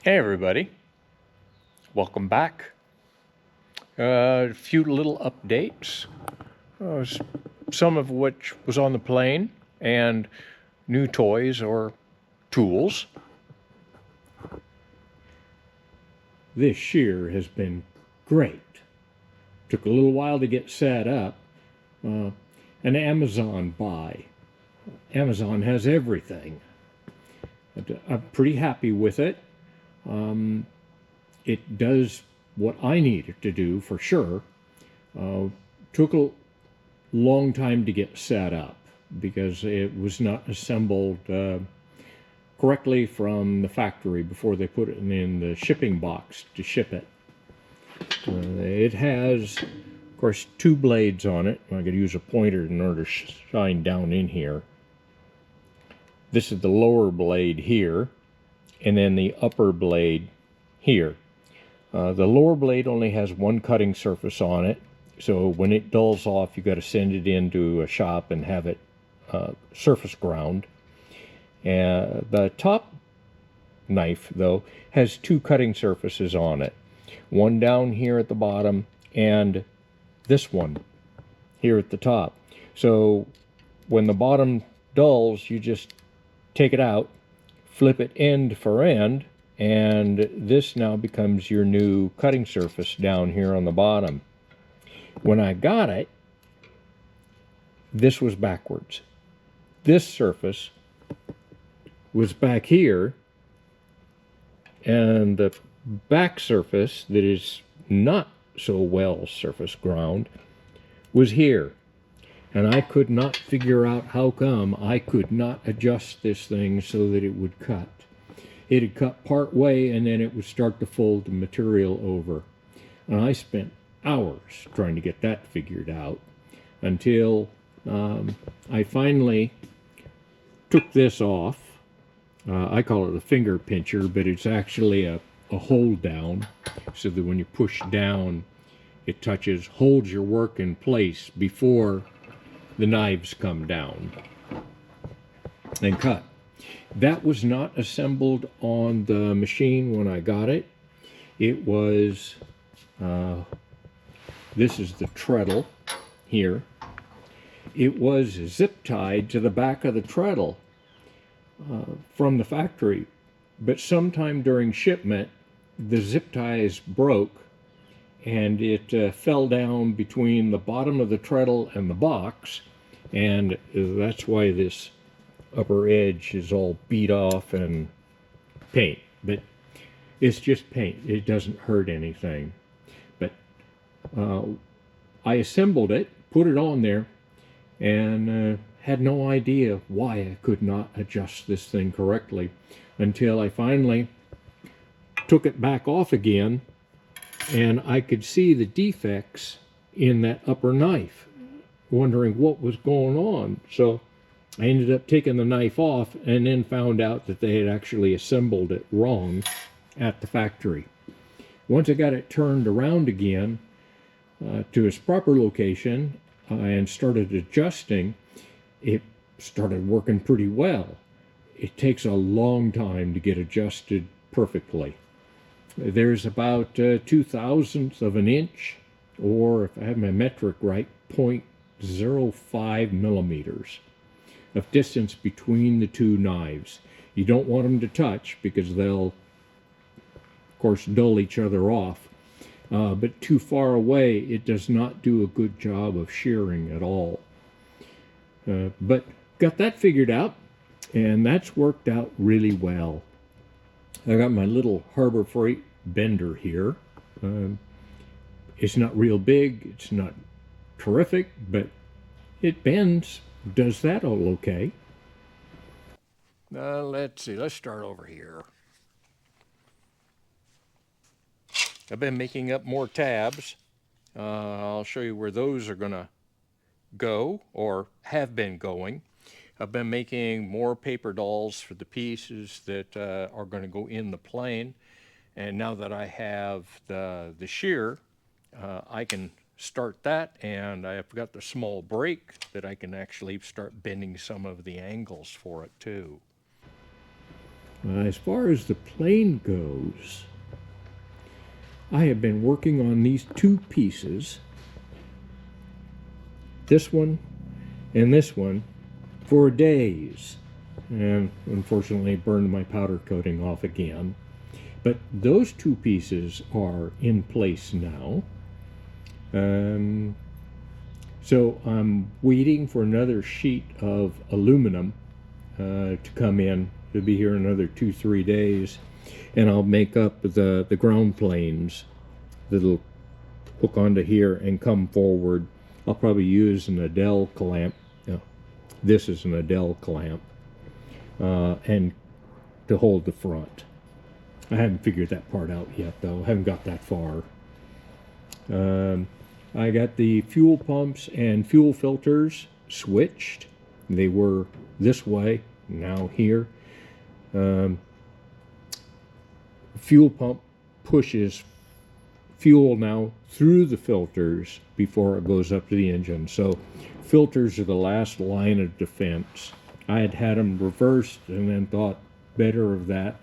Hey everybody, welcome back. A few little updates, some of which was on the plane, and new toys or tools. This shear has been great. Took a little while to get set up. An Amazon buy. Amazon has everything. I'm pretty happy with it. It does what I need it to do for sure. Took a long time to get set up because it was not assembled correctly from the factory before they put it in the shipping box to ship it. It has, of course, two blades on it. I could use a pointer in order to shine down in here. This is the lower blade here, and then the upper blade here. The lower blade only has one cutting surface on it, so when it dulls off, you got to send it into a shop and have it surface ground. And the top knife, though, has two cutting surfaces on it. One down here at the bottom and this one here at the top. So when the bottom dulls, you just take it out, flip it end for end, and this now becomes your new cutting surface down here on the bottom. When I got it, this was backwards. This surface was back here, and the back surface that is not so well surface ground was here. And I could not figure out how come I could not adjust this thing so that it would cut. It'd cut part way and then it would start to fold the material over. And I spent hours trying to get that figured out until I finally took this off. I call it a finger pincher, but it's actually a hold down, so that when you push down, it holds your work in place before the knives come down and cut. That was not assembled on the machine when I got it. It was, this is the treadle here. It was zip tied to the back of the treadle from the factory, but sometime during shipment, the zip ties broke and it fell down between the bottom of the treadle and the box, and that's why this upper edge is all beat off and paint. But it's just paint, it doesn't hurt anything. But I assembled it, put it on there, and had no idea why I could not adjust this thing correctly until I finally took it back off again, and I could see the defects in that upper knife, wondering what was going on. So I ended up taking the knife off and then found out that they had actually assembled it wrong at the factory. Once I got it turned around again to its proper location and started adjusting, it started working pretty well. It takes a long time to get adjusted perfectly. There's about 2/1000th of an inch, or if I have my metric right, 0.05 millimeters of distance between the two knives. You don't want them to touch because they'll, of course, dull each other off. But too far away, it does not do a good job of shearing at all. But got that figured out, and that's worked out really well. I got my little Harbor Freight bender here. It's not real big, it's not terrific, but it bends, does that all okay. Let's see, let's start over here. I've been making up more tabs. I'll show you where those are going to go, or have been going. I've been making more paper dolls for the pieces that are going to go in the plane. And now that I have the shear, I can start that, and I've got the small brake that I can actually start bending some of the angles for it too. As far as the plane goes, I have been working on these two pieces, this one and this one, for days. And unfortunately burned my powder coating off again. But those two pieces are in place now. So I'm waiting for another sheet of aluminum to come in. It'll be here another 2-3 days, and I'll make up the ground planes that'll hook onto here and come forward. I'll probably use an Adele clamp. This is an Adele clamp, and to hold the front. I haven't figured that part out yet, though. I haven't got that far. I got the fuel pumps and fuel filters switched. They were this way, now here. Fuel pump pushes fuel now through the filters before it goes up to the engine. So filters are the last line of defense. I had them reversed and then thought better of that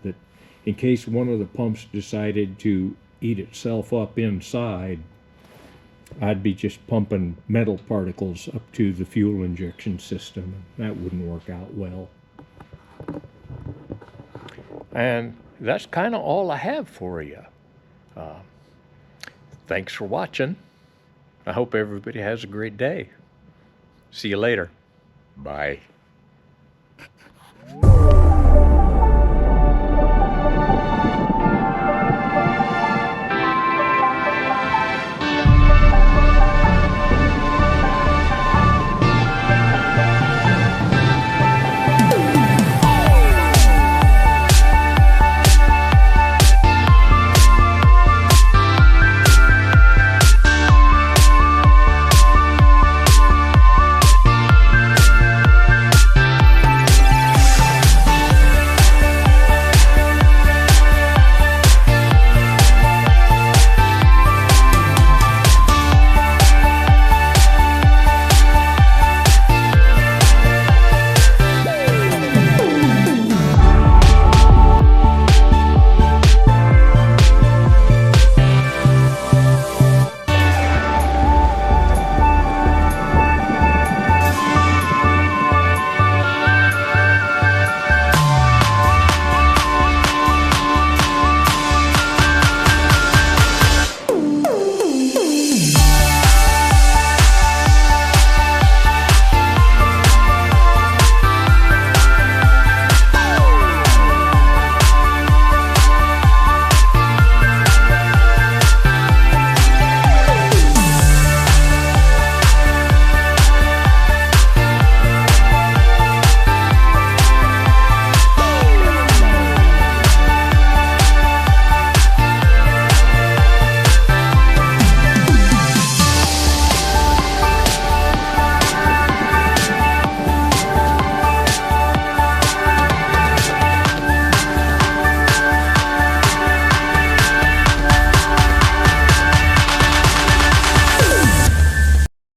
in case one of the pumps decided to eat itself up inside, I'd be just pumping metal particles up to the fuel injection system. That wouldn't work out well. And that's kind of all I have for you. Thanks for watching. I hope everybody has a great day. See you later. Bye.